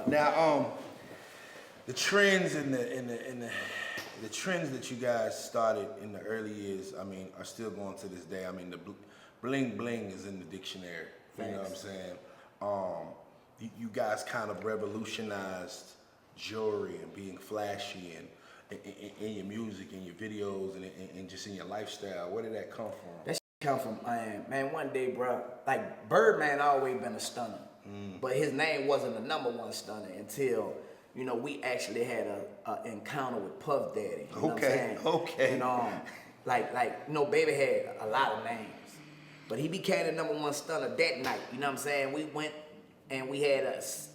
Now, the trends and the trends that you guys started in the early years, I mean, are still going to this day. I mean, the bling bling is in the dictionary. You know what I'm saying? You guys kind of revolutionized jewelry and being flashy and in your music, in your videos, and just in your lifestyle. Where did that come from? That shit come from, man, one day, bro, like Birdman always been a stunner, but his name wasn't the #1 stunner until, you know, we actually had a encounter with Puff Daddy. You know what I'm saying? Okay. And like, you know, Baby had a lot of names, but he became the #1 stunner that night. You know what I'm saying? We went and we had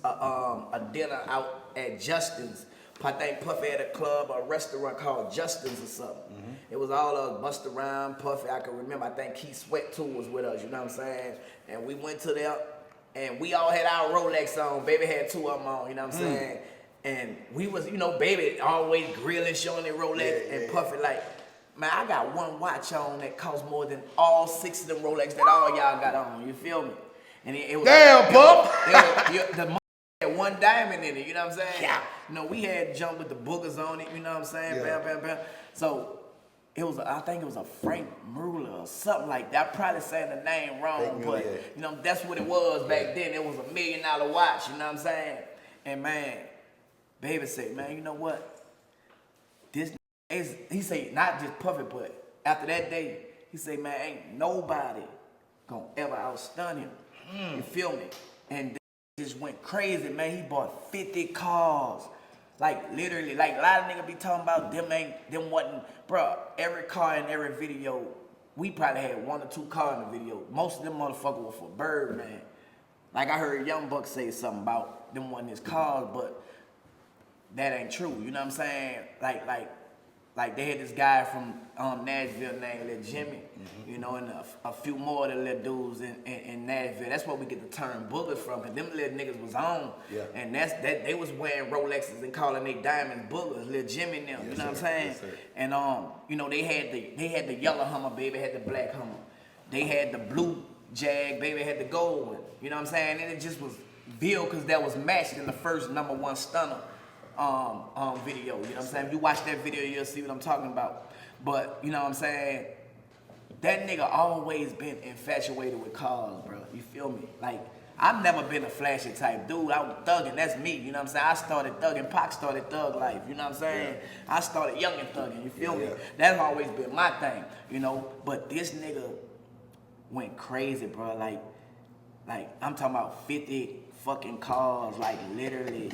a dinner out at Justin's. I think Puffy had a club or a restaurant called Justin's or something. It was all us, Busta Rhymes, Puffy, I can remember. I think Keith Sweat too was with us, you know what I'm saying? And we went to there, and we all had our Rolex on. Baby had 2 of them on, you know what I'm saying? And we was, you know, Baby always grilling, showing their Rolex, and Puffy like, man, I got one watch on that costs more than all 6 of them Rolex that all y'all got on, you feel me? And it was damn, Puff! The had 1 diamond in it, you know what I'm saying? Yeah. You know, we had jump with the boogers on it, you know what I'm saying? Yeah. Bam, bam, bam. So it was, I think it was a Frank Mueller or something like that. I'm probably saying the name wrong, but you know, that's what it was back then. It was $1 million watch, you know what I'm saying? And man, Baby said, man, you know what? This is, he said, not just Puffy, but after that day, he said, man, ain't nobody gonna ever outstun him. You feel me? And just went crazy, man. He bought 50 cars. Like literally, like a lot of niggas be talking about them wasn't, bro, every car in every video, we probably had 1 or 2 cars in the video. Most of them motherfuckers were for Birdman. Like I heard Young Buck say something about them wasn't his cars, but that ain't true, you know what I'm saying? Like they had this guy from Nashville named Lil Jimmy, you know, and a few more of the little dudes in Nashville. That's where we get the term boogers from, because them little niggas was on. Yeah. And they was wearing Rolexes and calling they diamonds boogers, Lil Jimmy and them, you know what I'm saying? Yes, and you know, they had the yellow Hummer, Baby had the black Hummer. They had the blue Jag, Baby had the gold one, you know what I'm saying? And it just was built because that was matched in the first #1 stunner video, you know what I'm saying? If you watch that video, you'll see what I'm talking about. But, you know what I'm saying? That nigga always been infatuated with cars, bro. You feel me? Like, I've never been a flashy type dude. I was thugging, that's me, you know what I'm saying? I started thugging, Pac started thug life, you know what I'm saying? I started young and thugging, you feel me? That's always been my thing, you know? But this nigga went crazy, bro. Like I'm talking about 50 fucking cars, like literally.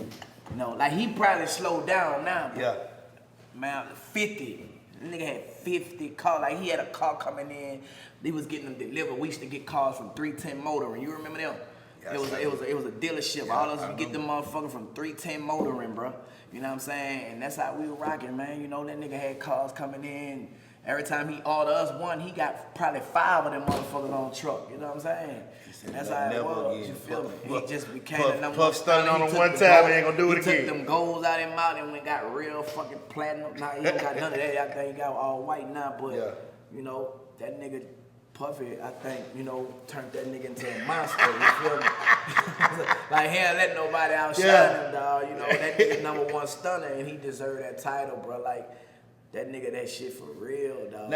You know, like he probably slowed down now. But man, 50. The nigga had 50 cars. Like he had a car coming in. They was getting them delivered. We used to get cars from 310 Motoring. You remember them? Yes, it was a dealership. Yeah, all of us would get them motherfuckers from 310 Motoring, bro. You know what I'm saying? And that's how we were rocking, man. You know, that nigga had cars coming in. Every time he ordered us one, he got probably 5 of them motherfuckers on the truck. You know what I'm saying? And that's how it was. You feel me? He just became the #1 Puff stunning on him one time and ain't gonna do it again. He took them golds out of him out and went got real fucking platinum. Now he don't got none of that. I think he got all white now, but you know, that nigga Puffy, I think, you know, turned that nigga into a monster. You feel me? Like he ain't let nobody outshine him, dog. You know, that nigga #1 stunner and he deserved that title, bro. Like that nigga, that shit for real, dog.